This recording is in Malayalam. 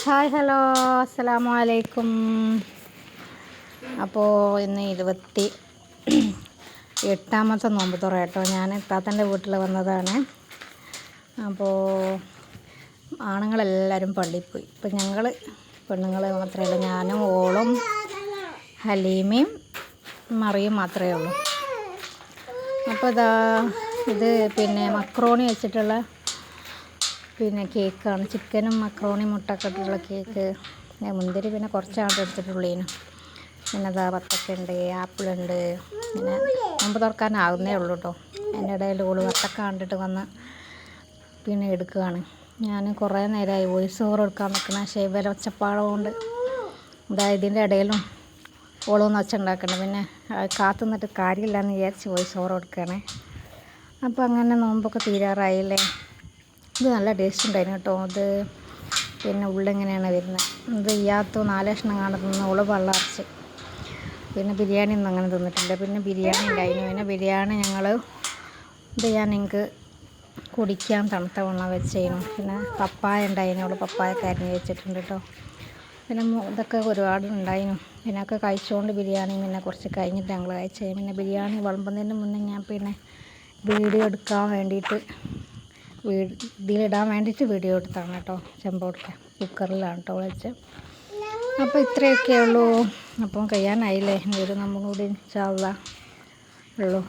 ഹായ് ഹലോ അസ്സലാമു അലൈക്കും. അപ്പോൾ ഇന്ന് 28ാമത്തെ നോമ്പ് തുറ കേട്ടോ. ഞാൻ താത്തൻ്റെ വീട്ടിൽ വന്നതാണ്. അപ്പോൾ ആണുങ്ങളെല്ലാവരും പള്ളിയിൽ പോയി. ഇപ്പം ഞങ്ങൾ പെണ്ണുങ്ങൾ മാത്രമേ ഉള്ളൂ. ഞാനും ഓളും ഹലീമയും മറിയും മാത്രമേ ഉള്ളൂ. അപ്പോൾ ഇത് മക്രോണി വെച്ചിട്ടുള്ള കേക്കാണ്. ചിക്കനും മക്രോണി മുട്ടൊക്കെ ഇട്ടിട്ടുള്ള കേക്ക്. മുന്തിരി കുറച്ചാണ്ട് എടുത്തിട്ടുള്ളതിന്. വത്തക്കുണ്ട്, ആപ്പിളുണ്ട്. നോമ്പ് തുറക്കാനാകുന്നേ ഉള്ളൂ കേട്ടോ. എൻ്റെ ഇടയിൽ ഓള് വത്തക്ക കണ്ടിട്ട് വന്ന് എടുക്കുകയാണ്. ഞാൻ കുറേ നേരമായി വോയിസ് ഓവർ എടുക്കാൻ നിൽക്കണം. പക്ഷേ ഇവരെ ഒച്ചപ്പാടം കൊണ്ട് ഇതിൻ്റെ ഇടയിലും ഓളൊന്ന് ഒച്ച ഉണ്ടാക്കണം. കാത്തു നിന്നിട്ട് കാര്യമില്ലയെന്ന് വിചാരിച്ച് വോയിസ് ഓവർ എടുക്കുകയാണ്. അപ്പോൾ അങ്ങനെ നോമ്പൊക്കെ തീരാറായില്ലേ. ഇത് നല്ല ടേസ്റ്റ് ഉണ്ടായിരുന്നു കേട്ടോ. ഇത് ഉള്ളിങ്ങനെയാണ് വരുന്നത്. ഇത് ചെയ്യാത്ത 4 കഷ്ണം കാണുന്ന ഓള് വെള്ളമരച്ച്. ബിരിയാണി ഒന്നും അങ്ങനെ തിന്നിട്ടില്ല. ബിരിയാണി ഉണ്ടായിരുന്നു. ബിരിയാണി ഞങ്ങൾ എനിക്ക് കുടിക്കാൻ തണുത്ത വെള്ളം വെച്ചിരുന്നു. പപ്പായ ഉണ്ടായിരുന്നു. അവൾ പപ്പായ കരിഞ്ഞ് വെച്ചിട്ടുണ്ട് കേട്ടോ. ഇതൊക്കെ ഒരുപാട് ഉണ്ടായിരുന്നു. ഒക്കെ കഴിച്ചുകൊണ്ട് ബിരിയാണി കുറച്ച് കഴിഞ്ഞിട്ട് ഞങ്ങൾ കഴിച്ചു. ബിരിയാണി വിളമ്പുന്നതിന് മുന്നേ ഞാൻ വീഡിയോ എടുക്കാൻ വേണ്ടിയിട്ട് ഇതിലിടാൻ വേണ്ടിയിട്ട് വീഡിയോ എടുത്താണ് കേട്ടോ. ചെമ്പോട്ട് കുക്കറിലാണ് കേട്ടോ വെച്ചത്. അപ്പോൾ ഇത്രയൊക്കെ ഉള്ളൂ. അപ്പം കഴിയാനായില്ലേ. ഒരു നമ്മളും കൂടി ഇൻഷാ അല്ലാഹ് ഉള്ളൂ.